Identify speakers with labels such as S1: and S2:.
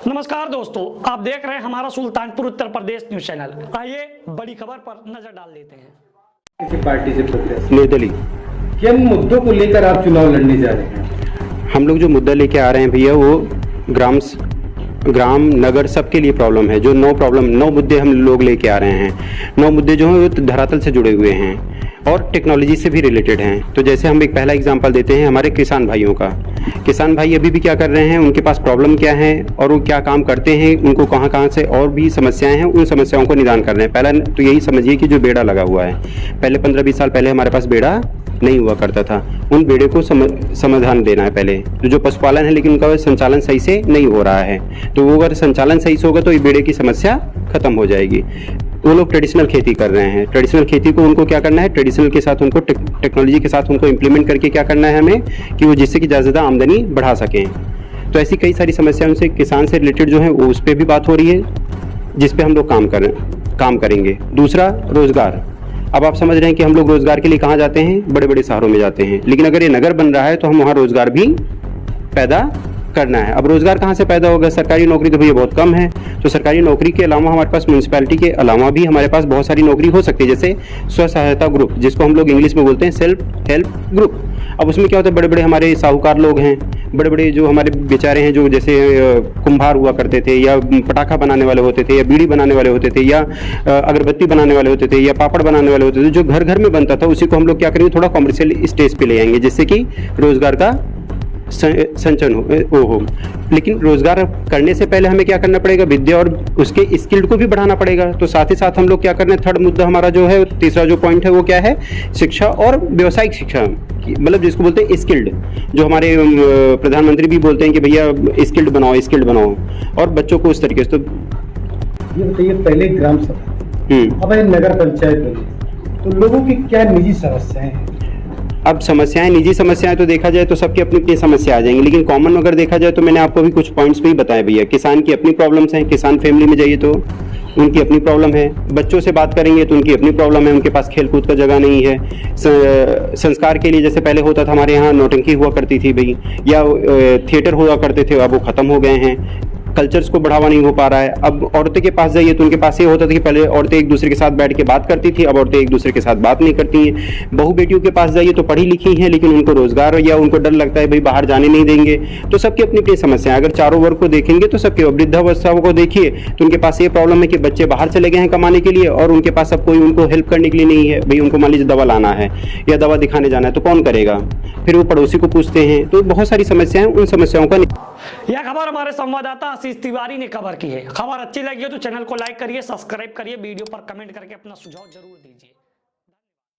S1: नमस्कार दोस्तों, आप देख रहे हैं हमारा सुल्तानपुर उत्तर प्रदेश न्यूज चैनल। आइए बड़ी खबर पर नजर डाल लेते हैं।
S2: किसी पार्टी से प्रोग्रेस
S3: निर्दलीय
S2: किन मुद्दों को लेकर आप चुनाव लड़ने जा रहे हैं?
S3: हम लोग जो मुद्दा लेके आ रहे हैं भैया, वो ग्राम नगर सबके लिए प्रॉब्लम है। जो 9 मुद्दे हम लोग लेके आ रहे हैं, 9 मुद्दे जो हैं वो धरातल से जुड़े हुए हैं और टेक्नोलॉजी से भी रिलेटेड हैं। तो जैसे हम एक पहला एग्जांपल देते हैं हमारे किसान भाइयों का। किसान भाई अभी भी क्या कर रहे हैं, उनके पास प्रॉब्लम क्या है और वो क्या काम करते हैं, उनको कहाँ से और भी समस्याएं हैं, उन समस्याओं को निदान कर रहे हैं। पहला तो यही समझिए कि जो बेड़ा लगा हुआ है, पहले 15-20 साल पहले हमारे पास बेड़ा नहीं हुआ करता था, उन बेड़े को समाधान देना है पहले। तो जो पशुपालन है लेकिन उनका संचालन सही से नहीं हो रहा है, तो वो अगर संचालन सही से होगा तो ये बेड़े की समस्या खत्म हो जाएगी। वो लोग ट्रेडिशनल खेती कर रहे हैं, ट्रेडिशनल खेती को उनको क्या करना है, ट्रेडिशनल के साथ उनको टेक्नोलॉजी के साथ उनको इम्प्लीमेंट करके क्या करना है हमें, कि वो जिससे कि ज़्यादा आमदनी बढ़ा सकें। तो ऐसी कई सारी समस्याएं उनसे किसान से रिलेटेड जो है वो उस पर भी बात हो रही है, जिस पे हम लोग काम करेंगे। दूसरा, रोजगार। अब आप समझ रहे हैं कि हम लोग रोजगार के लिए कहाँ जाते हैं, बड़े बड़े शहरों में जाते हैं, लेकिन अगर ये नगर बन रहा है तो हम वहाँ रोजगार भी पैदा करना है। अब रोजगार कहाँ से पैदा होगा? सरकारी नौकरी तो भैया बहुत कम है, तो सरकारी नौकरी के अलावा हमारे पास म्यूनसिपैलिटी के अलावा भी हमारे पास बहुत सारी नौकरी हो सकती है, जैसे स्व सहायता ग्रुप, जिसको हम लोग इंग्लिश में बोलते हैं सेल्फ हेल्प ग्रुप। अब उसमें क्या होता है, बड़े बड़े हमारे साहूकार लोग हैं, बड़े बड़े जो हमारे बेचारे हैं, जो जैसे कुम्हार हुआ करते थे, या पटाखा बनाने वाले होते थे, या बीड़ी बनाने वाले होते थे, या अगरबत्ती बनाने वाले होते थे, या पापड़ बनाने वाले होते थे, जो घर घर में बनता था, उसी को हम लोग क्या करेंगे, थोड़ा कॉमर्शियल स्टेज पे ले आएंगे, जिससे कि रोजगार का संचन हो। लेकिन रोजगार करने से पहले हमें क्या करना पड़ेगा, विद्या और उसके स्किल्ड को भी बढ़ाना पड़ेगा। तो साथ ही साथ हम लोग क्या करना है, थर्ड मुद्दा हमारा जो है, तीसरा जो पॉइंट है वो क्या है, शिक्षा और व्यवसायिक शिक्षा, मतलब जिसको बोलते हैं स्किल्ड, जो हमारे प्रधानमंत्री भी बोलते हैं कि भैया स्किल्ड बनाओ, और बच्चों को उस तरीके से। तो
S2: ये बताइए, पहले ग्राम सभा, अब नगर पंचायत बनी, तो लोगों की क्या निजी समस्याएं हैं?
S3: अब समस्याएं, निजी समस्याएं तो देखा जाए तो सबकी अपनी अपनी समस्या आ जाएंगी, लेकिन कॉमन अगर देखा जाए तो मैंने आपको भी कुछ पॉइंट्स पे ही बताया भैया। किसान की अपनी प्रॉब्लम्स हैं, किसान फैमिली में जाइए तो उनकी अपनी प्रॉब्लम है। बच्चों से बात करेंगे तो उनकी अपनी प्रॉब्लम है, उनके पास खेल कूद का जगह नहीं है। संस्कार के लिए जैसे पहले होता था हमारे यहाँ, नौटंकी हुआ करती थी भाई, या थिएटर हुआ करते थे, अब वो खत्म हो गए हैं। कल्चर्स को बढ़ावा नहीं हो पा रहा है। अब औरतें के पास जाइए तो उनके पास ये होता था कि पहले औरतें एक दूसरे के साथ बैठ के बात करती थी, अब औरतें एक दूसरे के साथ बात नहीं करती हैं। बहू बेटियों के पास जाइए तो पढ़ी लिखी हैं, लेकिन उनको रोजगार या उनको डर लगता है भाई बाहर जाने नहीं देंगे। तो सबकी अपनी अपनी समस्या है। अगर चारों वर्ग को देखेंगे तो सबके, वृद्धावस्थाओं को देखिए तो उनके पास ये प्रॉब्लम है कि बच्चे बाहर चले गए हैं कमाने के लिए, और उनके पास अब कोई उनको हेल्प करने के लिए नहीं है। भाई उनको मान लीजिए दवा लाना है या दवा दिखाने जाना है तो कौन करेगा? फिर वो पड़ोसी को पूछते हैं। तो बहुत सारी समस्याएं, उन समस्याओं का।
S1: यह खबर हमारे संवाददाता आशीष तिवारी ने कवर की है। खबर अच्छी लगी हो तो चैनल को लाइक करिए, सब्सक्राइब करिए, वीडियो पर कमेंट करके अपना सुझाव जरूर दीजिए।